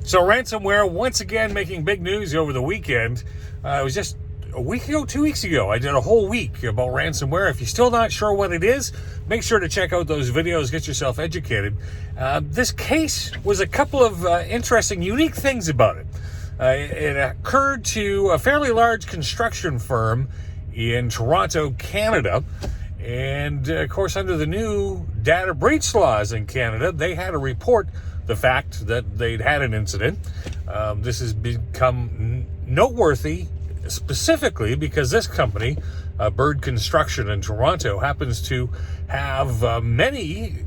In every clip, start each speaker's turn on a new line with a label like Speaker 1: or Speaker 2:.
Speaker 1: So ransomware, once again, making big news over the weekend. It was just a week ago, 2 weeks ago, I did a whole week about ransomware. If you're still not sure what it is, make sure to check out those videos, get yourself educated. This case was a couple of interesting, unique things about it. It occurred to a fairly large construction firm in Toronto, Canada. And, of course, under the new data breach laws in Canada, they had to report the fact that they'd had an incident. This has become noteworthy specifically because this company, Bird Construction in Toronto, happens to have many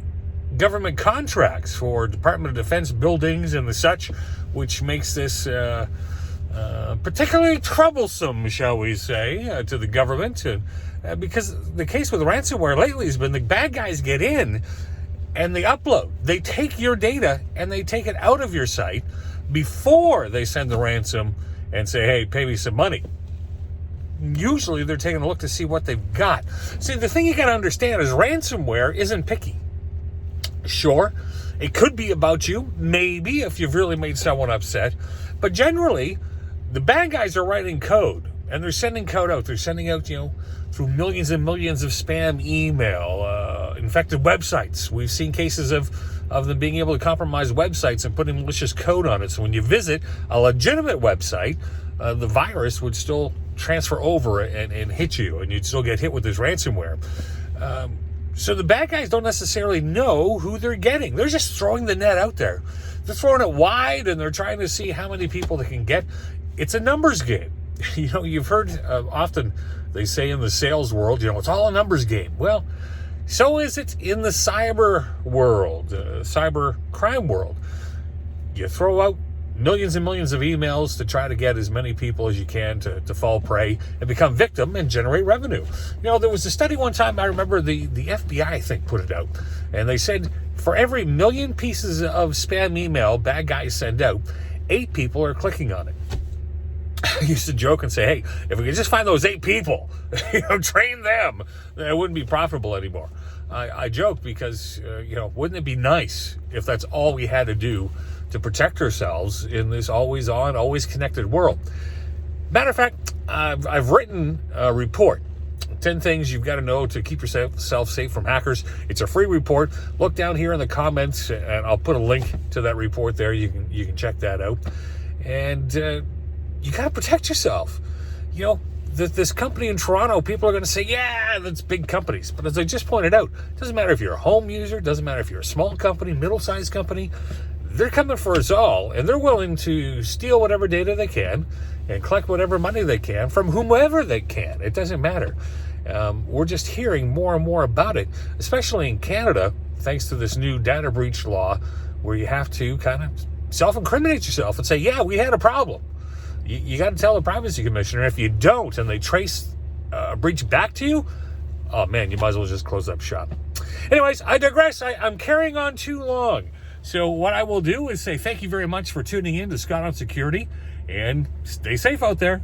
Speaker 1: government contracts for Department of Defense buildings and the such, which makes this particularly troublesome, shall we say, to the government. And because the case with ransomware lately has been the bad guys get in and they upload. They take your data and they take it out of your site before they send the ransom and say, hey, pay me some money. Usually they're taking a look to see what they've got. See, the thing you got to understand is ransomware isn't picky. Sure, it could be about you, maybe, if you've really made someone upset. But generally, the bad guys are writing code, and they're sending code out. They're sending out, through millions and millions of spam email, infected websites. We've seen cases of them being able to compromise websites and putting malicious code on it. So when you visit a legitimate website, the virus would still transfer over and hit you, and you'd still get hit with this ransomware. So the bad guys don't necessarily know who they're getting. They're just throwing the net out there. They're throwing it wide, and they're trying to see how many people they can get. It's a numbers game. You've heard often they say in the sales world, it's all a numbers game. Well, so is it in the cyber world, cyber crime world. You throw out millions and millions of emails to try to get as many people as you can to fall prey and become victim and generate revenue. There was a study one time, I remember the FBI, I think, put it out. And they said for every million pieces of spam email bad guys send out, 8 people are clicking on it. I used to joke and say, hey, if we could just find those 8 people, train them, then it wouldn't be profitable anymore. I joke because, wouldn't it be nice if that's all we had to do to protect ourselves in this always on, always connected world? Matter of fact, I've written a report, 10 things you've got to know to keep yourself safe from hackers. It's a free report. Look down here in the comments, and I'll put a link to that report there. You can check that out. And you got to protect yourself. This company in Toronto, people are going to say, yeah, that's big companies. But as I just pointed out, it doesn't matter if you're a home user, it doesn't matter if you're a small company, middle-sized company. They're coming for us all, and they're willing to steal whatever data they can and collect whatever money they can from whomever they can. It doesn't matter. We're just hearing more and more about it, especially in Canada, thanks to this new data breach law where you have to kind of self-incriminate yourself and say, yeah, we had a problem. You got to tell the privacy commissioner. If you don't and they trace a breach back to you, oh man, you might as well just close up shop. Anyways, I digress. I'm carrying on too long. So what I will do is say thank you very much for tuning in to Scott on Security, and stay safe out there.